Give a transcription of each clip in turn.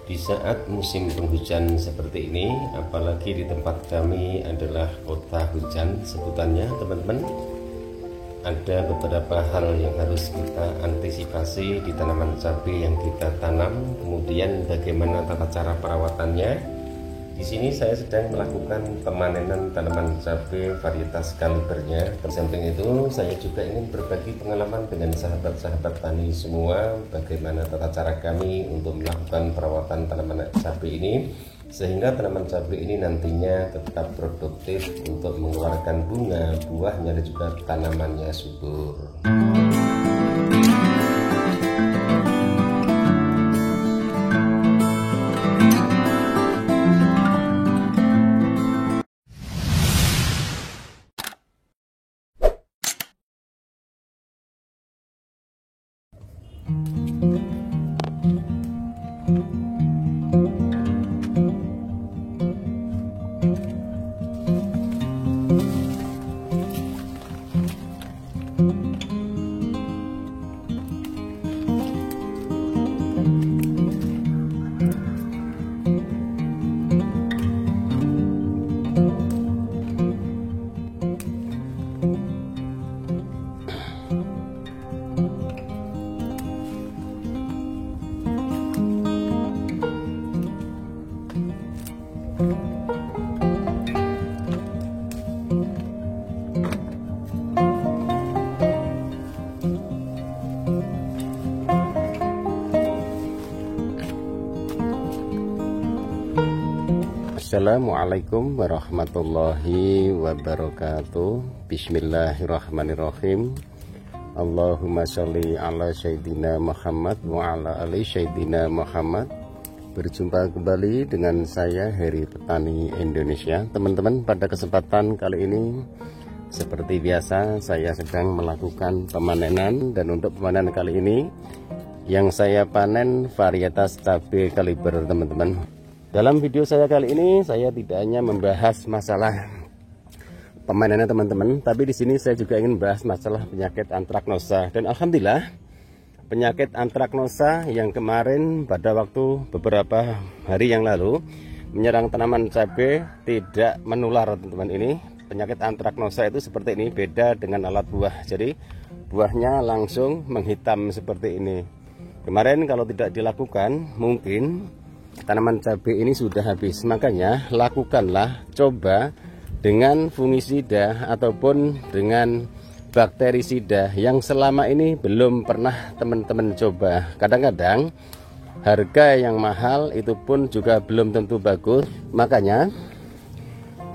Di saat musim penghujan seperti ini, apalagi di tempat kami adalah kota hujan sebutannya teman-teman, ada beberapa hal yang harus kita antisipasi di tanaman cabai yang kita tanam. Kemudian bagaimana tata cara perawatannya. Di sini saya sedang melakukan pemanenan tanaman cabai varietas kalibernya. Di samping itu saya juga ingin berbagi pengalaman dengan sahabat-sahabat tani semua, bagaimana tata cara kami untuk melakukan perawatan tanaman cabai ini, sehingga tanaman cabai ini nantinya tetap produktif untuk mengeluarkan bunga, buahnya, dan juga tanamannya subur. Assalamualaikum warahmatullahi wabarakatuh. Bismillahirrahmanirrahim. Allahumma sholli ala Sayyidina Muhammad wa ala ali Sayyidina Muhammad. Berjumpa kembali dengan saya Heri Petani Indonesia. Teman-teman, pada kesempatan kali ini seperti biasa saya sedang melakukan pemanenan, dan untuk pemanenan kali ini yang saya panen varietas cabai kaliber teman-teman. Dalam video saya kali ini saya tidak hanya membahas masalah pamanannya teman-teman, tapi di sini saya juga ingin membahas masalah penyakit antraknosa. Dan alhamdulillah penyakit antraknosa yang kemarin pada waktu beberapa hari yang lalu menyerang tanaman cabai tidak menular teman-teman. Ini penyakit antraknosa itu seperti ini, beda dengan alat buah. Jadi buahnya langsung menghitam seperti ini. Kemarin kalau tidak dilakukan mungkin tanaman cabai ini sudah habis. Makanya lakukanlah, coba dengan fungisida ataupun dengan bakterisida yang selama ini belum pernah teman-teman coba. Kadang-kadang harga yang mahal itu pun juga belum tentu bagus. Makanya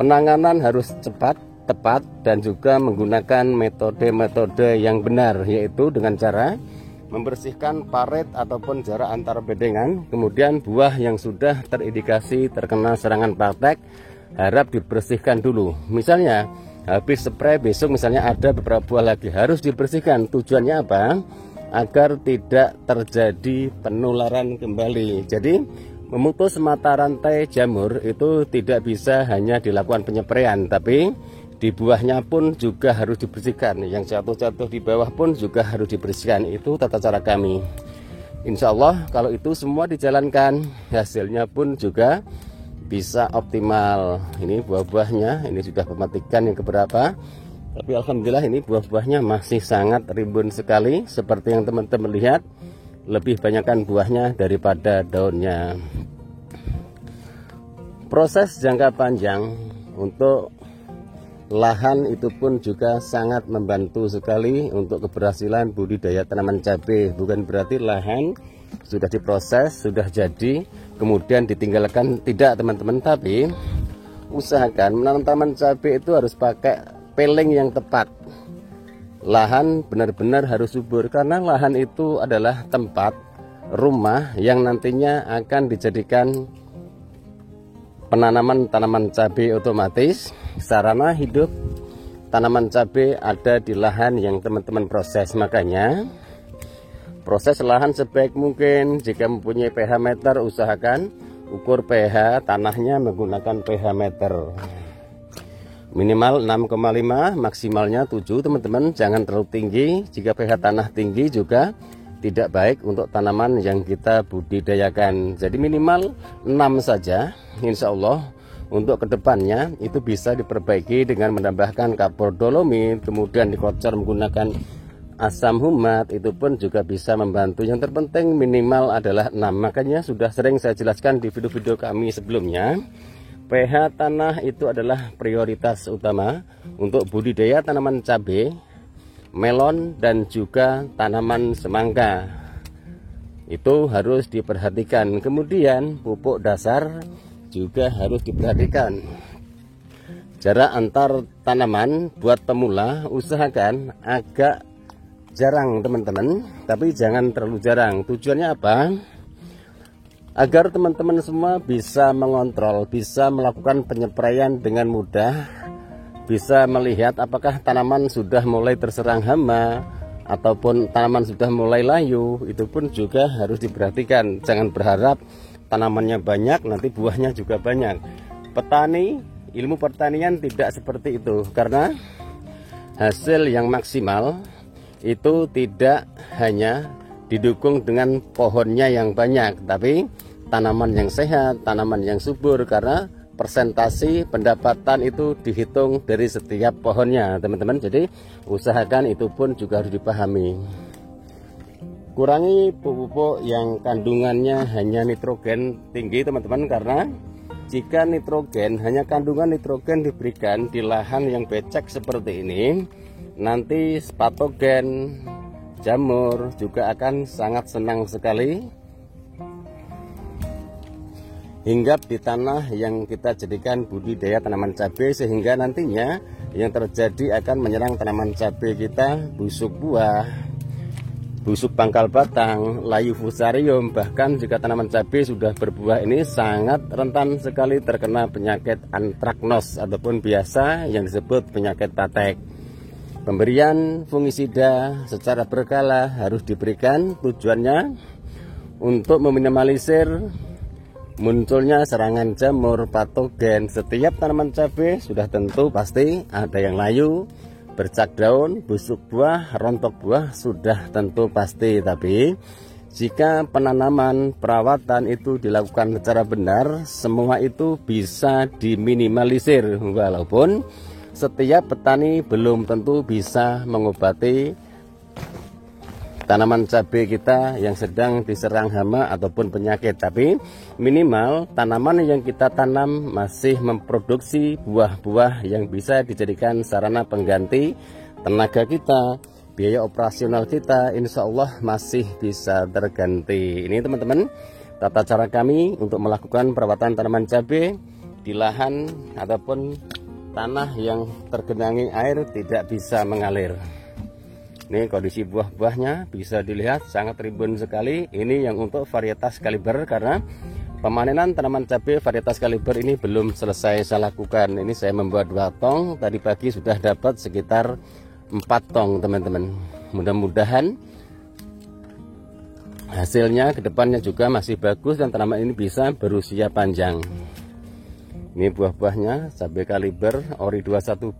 penanganan harus cepat, tepat, dan juga menggunakan metode-metode yang benar, yaitu dengan cara membersihkan paret ataupun jarak antar bedengan. Kemudian buah yang sudah terindikasi terkena serangan praktek harap dibersihkan dulu. Misalnya habis spray, besok misalnya ada beberapa buah lagi harus dibersihkan. Tujuannya apa? Agar tidak terjadi penularan kembali. Jadi memutus mata rantai jamur itu tidak bisa hanya dilakukan penyepraian, tapi di buahnya pun juga harus dibersihkan. Yang jatuh-jatuh di bawah pun juga harus dibersihkan. Itu tata cara kami. Insya Allah kalau itu semua dijalankan, hasilnya pun juga bisa optimal. Ini buah-buahnya, ini sudah pematikan yang keberapa, tapi alhamdulillah ini buah-buahnya masih sangat rimbun sekali. Seperti yang teman-teman lihat, lebih banyakkan buahnya daripada daunnya. Proses jangka panjang untuk lahan itu pun juga sangat membantu sekali untuk keberhasilan budidaya tanaman cabai. Bukan berarti lahan sudah diproses, sudah jadi, kemudian ditinggalkan. Tidak teman-teman, tapi usahakan menanam tanaman cabai itu harus pakai peling yang tepat. lahan benar-benar harus subur, karena lahan itu adalah tempat rumah yang nantinya akan dijadikan penanaman tanaman cabai otomatis. Sarana hidup tanaman cabai ada di lahan yang teman-teman proses. Makanya proses lahan sebaik mungkin. Jika mempunyai pH meter, usahakan ukur pH tanahnya menggunakan pH meter minimal 6,5, maksimalnya 7 teman-teman. Jangan terlalu tinggi. Jika pH tanah tinggi juga tidak baik untuk tanaman yang kita budidayakan. Jadi minimal 6 saja. Insya Allah untuk kedepannya itu bisa diperbaiki dengan menambahkan kapur dolomit, kemudian dikocor menggunakan asam humat, itu pun juga bisa membantu. Yang terpenting minimal adalah 6. Makanya sudah sering saya jelaskan di video-video kami sebelumnya, pH tanah itu adalah prioritas utama untuk budidaya tanaman cabai, melon, dan juga tanaman semangka. Itu harus diperhatikan. Kemudian pupuk dasar juga harus diperhatikan. Jarak antar tanaman buat pemula usahakan agak jarang teman-teman, tapi jangan terlalu jarang. Tujuannya apa? Agar teman-teman semua bisa mengontrol, bisa melakukan penyepraian dengan mudah, bisa melihat apakah tanaman sudah mulai terserang hama ataupun tanaman sudah mulai layu. Itu pun juga harus diperhatikan. Jangan berharap tanamannya banyak nanti buahnya juga banyak. Petani, ilmu pertanian tidak seperti itu, karena hasil yang maksimal itu tidak hanya didukung dengan pohonnya yang banyak, tapi tanaman yang sehat, tanaman yang subur, karena persentasi pendapatan itu dihitung dari setiap pohonnya teman-teman. Jadi usahakan itu pun juga harus dipahami. Kurangi pupuk yang kandungannya hanya nitrogen tinggi teman-teman, karena jika nitrogen, hanya kandungan nitrogen diberikan di lahan yang becek seperti ini, nanti patogen jamur juga akan sangat senang sekali hinggap di tanah yang kita jadikan budidaya tanaman cabai, sehingga nantinya yang terjadi akan menyerang tanaman cabai kita busuk buah, busuk pangkal batang, layu fusarium. Bahkan jika tanaman cabai sudah berbuah ini sangat rentan sekali terkena penyakit antraknos ataupun biasa yang disebut penyakit patek. Pemberian fungisida secara berkala harus diberikan, tujuannya untuk meminimalisir munculnya serangan jamur, patogen. Setiap tanaman cabai sudah tentu pasti ada yang layu, bercak daun, busuk buah, rontok buah, sudah tentu pasti. Tapi jika penanaman perawatan itu dilakukan secara benar, semua itu bisa diminimalisir. Walaupun setiap petani belum tentu bisa mengobati tanaman cabai kita yang sedang diserang hama ataupun penyakit, tapi minimal tanaman yang kita tanam masih memproduksi buah-buah yang bisa dijadikan sarana pengganti tenaga kita, biaya operasional kita, insya Allah masih bisa terganti. Ini teman-teman tata cara kami untuk melakukan perawatan tanaman cabai di lahan ataupun tanah yang tergenangi air tidak bisa mengalir. Ini kondisi buah-buahnya bisa dilihat sangat rimbun sekali. Ini yang untuk varietas kaliber, karena pemanenan tanaman cabai varietas kaliber ini belum selesai saya lakukan. Ini saya membuat 2 tong, tadi pagi sudah dapat sekitar 4 tong teman-teman. Mudah-mudahan hasilnya kedepannya juga masih bagus dan tanaman ini bisa berusia panjang. Ini buah-buahnya cabai kaliber ori 212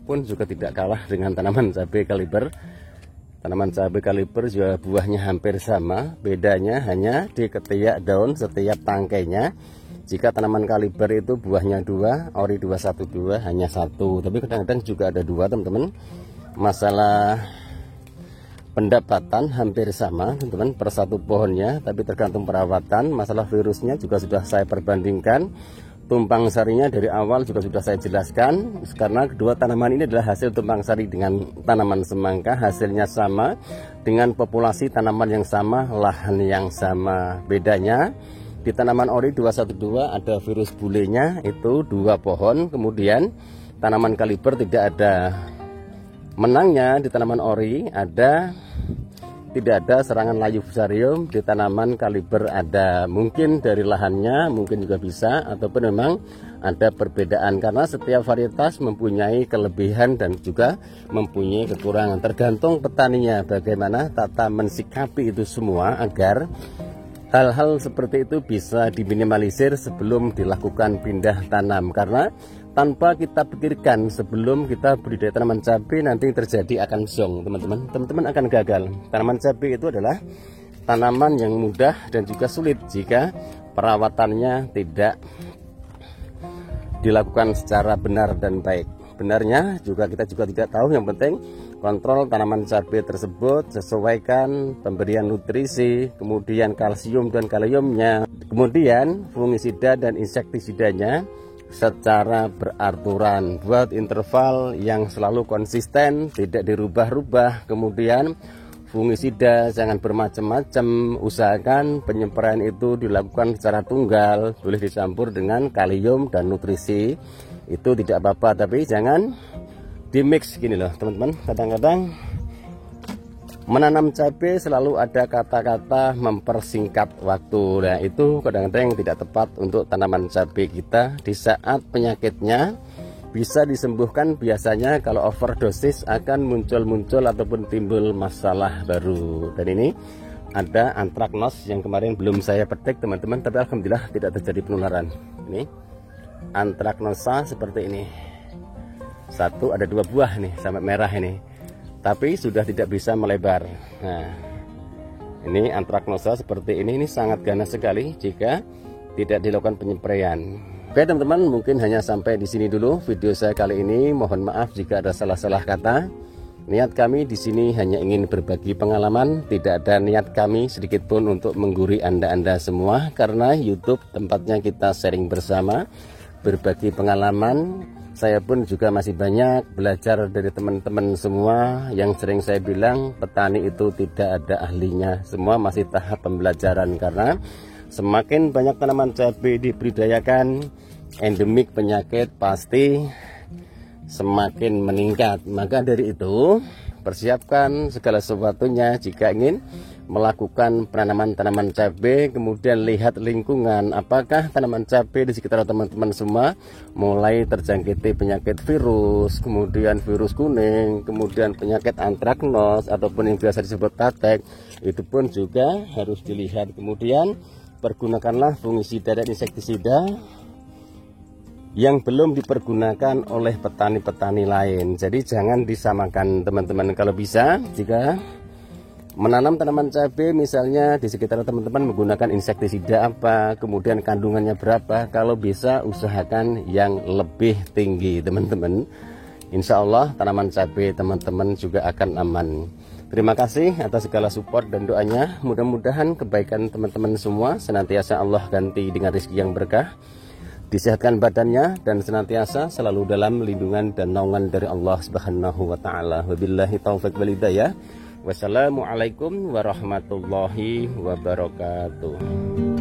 pun juga tidak kalah dengan tanaman cabai kaliber. Tanaman cabai kaliber juga buahnya hampir sama, bedanya hanya di ketiak daun setiap tangkainya. Jika tanaman kaliber itu buahnya 2, ori 212 hanya 1, tapi kadang-kadang juga ada 2 teman-teman. Masalah pendapatan hampir sama teman-teman per satu pohonnya, tapi tergantung perawatan. Masalah virusnya juga sudah saya perbandingkan. Tumpang sarinya dari awal juga sudah saya jelaskan, karena kedua tanaman ini adalah hasil tumpang sari dengan tanaman semangka. Hasilnya sama dengan populasi tanaman yang sama, lahan yang sama. Bedanya di tanaman ori 212 ada virus bulenya, itu 2 pohon. Kemudian tanaman kaliber tidak ada Menangnya di tanaman ori tidak ada serangan layu fusarium, di tanaman kaliber ada. Mungkin dari lahannya, mungkin juga bisa, ataupun memang ada perbedaan karena setiap varietas mempunyai kelebihan dan juga mempunyai kekurangan. Tergantung petaninya bagaimana tata mensikapi itu semua agar hal-hal seperti itu bisa diminimalisir sebelum dilakukan pindah tanam. Karena tanpa kita pikirkan sebelum kita budidaya tanaman cabai, nanti terjadi akan zong, teman-teman. Teman-teman akan gagal. Tanaman cabai itu adalah tanaman yang mudah dan juga sulit jika perawatannya tidak dilakukan secara benar dan baik. Benarnya juga kita juga tidak tahu. Yang penting kontrol tanaman cabai tersebut, sesuaikan pemberian nutrisi, kemudian kalsium dan kaliumnya, kemudian fungisida dan insektisidanya secara beraturan, buat interval yang selalu konsisten, tidak dirubah-rubah. Kemudian fungisida jangan bermacam-macam, usahakan penyempraian itu dilakukan secara tunggal, boleh dicampur dengan kalium dan nutrisi, itu tidak apa-apa, tapi jangan dimix gini loh teman-teman. Kadang-kadang menanam cabai selalu ada kata-kata mempersingkat waktu. Nah, itu kadang-kadang tidak tepat untuk tanaman cabai kita. Di saat penyakitnya bisa disembuhkan, biasanya kalau overdosis akan muncul ataupun timbul masalah baru. Dan ini ada antraknos yang kemarin belum saya petik teman-teman, tapi alhamdulillah tidak terjadi penularan. Ini antraknosa seperti ini. Satu, ada 2 buah nih sampai merah ini, tapi sudah tidak bisa melebar. Nah, ini antraknosa seperti ini sangat ganas sekali jika tidak dilakukan penyempraian. Oke teman-teman, mungkin hanya sampai di sini dulu video saya kali ini. Mohon maaf jika ada salah-salah kata. Niat kami di sini hanya ingin berbagi pengalaman, tidak ada niat kami sedikit pun untuk menggurui Anda semua, karena YouTube tempatnya kita sharing bersama, berbagi pengalaman. Saya pun juga masih banyak belajar dari teman-teman semua. Yang sering saya bilang, petani itu tidak ada ahlinya, semua masih tahap pembelajaran. Karena semakin banyak tanaman cabai dibudidayakan, endemik penyakit pasti semakin meningkat. Maka dari itu, persiapkan segala sesuatunya jika ingin melakukan penanaman tanaman cabai. Kemudian lihat lingkungan, apakah tanaman cabai di sekitar teman-teman semua mulai terjangkiti penyakit virus, kemudian virus kuning, kemudian penyakit antraknos ataupun yang biasa disebut tatek, itu pun juga harus dilihat. Kemudian pergunakanlah fungisida dan insektisida yang belum dipergunakan oleh petani-petani lain. Jadi jangan disamakan teman-teman. Kalau bisa, jika menanam tanaman cabai misalnya di sekitar teman-teman menggunakan insektisida apa, kemudian kandungannya berapa, kalau bisa usahakan yang lebih tinggi teman-teman. Insya Allah tanaman cabai teman-teman juga akan aman. Terima kasih atas segala support dan doanya. Mudah-mudahan kebaikan teman-teman semua senantiasa Allah ganti dengan rezeki yang berkah, disehatkan badannya, dan senantiasa selalu dalam lindungan dan naungan dari Allah Subhanahu wa taala. Wabillahi taufik wal hidayah. Wassalamualaikum warahmatullahi wabarakatuh.